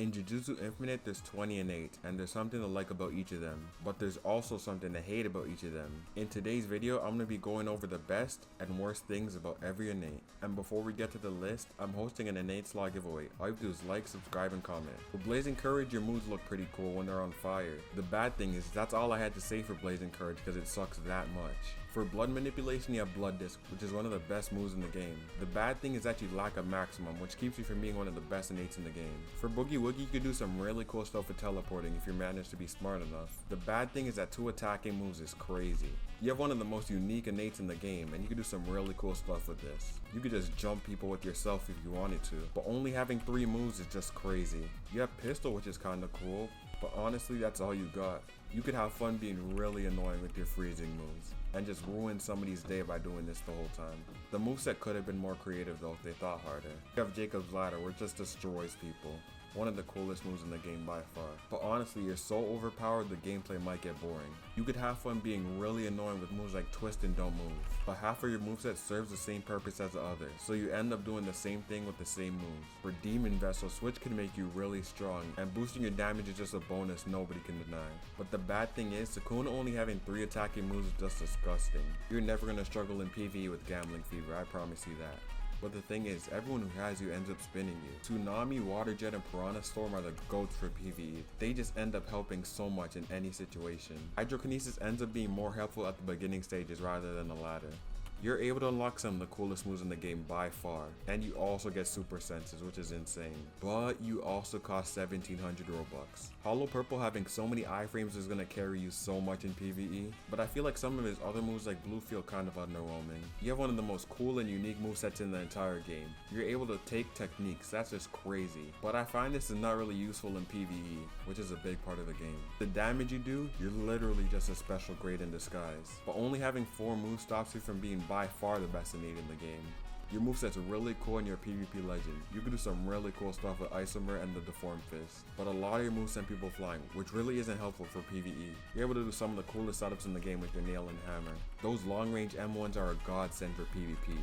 In Jujutsu Infinite, there's 20 innate, and there's something to like about each of them, but there's also something to hate about each of them. In today's video, I'm going to be going over the best and worst things about every innate. And before we get to the list, I'm hosting an innate slot giveaway. All you have to do is like, subscribe, and comment. For Blazing Courage, your moves look pretty cool when they're on fire. The bad thing is, that's all I had to say for Blazing Courage because it sucks that much. For Blood Manipulation, you have Blood Disc, which is one of the best moves in the game. The bad thing is that you lack a maximum, which keeps you from being one of the best innates in the game. For Boogie Woogie, you could do some really cool stuff with teleporting if you manage to be smart enough. The bad thing is that 2 attacking moves is crazy. You have one of the most unique innates in the game, and you can do some really cool stuff with this. You could just jump people with yourself if you wanted to, but only having 3 moves is just crazy. You have Pistol, which is kinda cool, but honestly that's all you got. You could have fun being really annoying with your freezing moves, and just ruin somebody's day by doing this the whole time. The moveset could have been more creative though if they thought harder. You have Jacob's Ladder, which just destroys people. One of the coolest moves in the game by far. But honestly, you're so overpowered the gameplay might get boring. You could have fun being really annoying with moves like Twist and Don't Move, but half of your moveset serves the same purpose as the other, so you end up doing the same thing with the same moves. For Demon Vessel, Switch can make you really strong, and boosting your damage is just a bonus nobody can deny. But the bad thing is, Sukuna only having 3 attacking moves is just disgusting. You're never gonna struggle in PvE with Gambling Fever, I promise you that. But the thing is, everyone who has you ends up spinning you. Tsunami, Water Jet, and Piranha Storm are the GOATs for PvE. They just end up helping so much in any situation. Hydrokinesis ends up being more helpful at the beginning stages rather than the latter. You're able to unlock some of the coolest moves in the game by far, and you also get super senses, which is insane. But you also cost 1700 Robux. Hollow Purple having so many iframes is gonna carry you so much in PvE, but I feel like some of his other moves like Blue feel kind of underwhelming. You have one of the most cool and unique movesets in the entire game. You're able to take techniques, that's just crazy. But I find this is not really useful in PvE, which is a big part of the game. The damage you do, you're literally just a special grade in disguise. But only having 4 moves stops you from being by far the best innate in the game. Your moveset's really cool in your PvP legend. You can do some really cool stuff with Isomer and the Deformed Fist, but a lot of your moves send people flying, which really isn't helpful for PvE. You're able to do some of the coolest setups in the game with your Nail and Hammer. Those long range M1s are a godsend for PvP.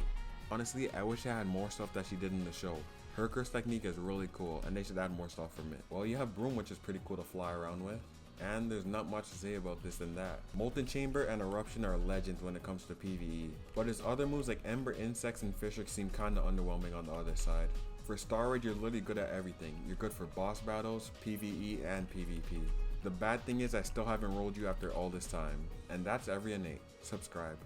Honestly, I wish I had more stuff that she did in the show. Her curse technique is really cool, and they should add more stuff from it. Well, you have Broom, which is pretty cool to fly around with. And there's not much to say about this than that. Molten Chamber and Eruption are legends when it comes to PvE, but his other moves like Ember, Insects, and Fisher seem kinda underwhelming on the other side. For Star Raid, you're literally good at everything. You're good for boss battles, PvE, and PvP. The bad thing is I still haven't rolled you after all this time, and that's every innate. Subscribe.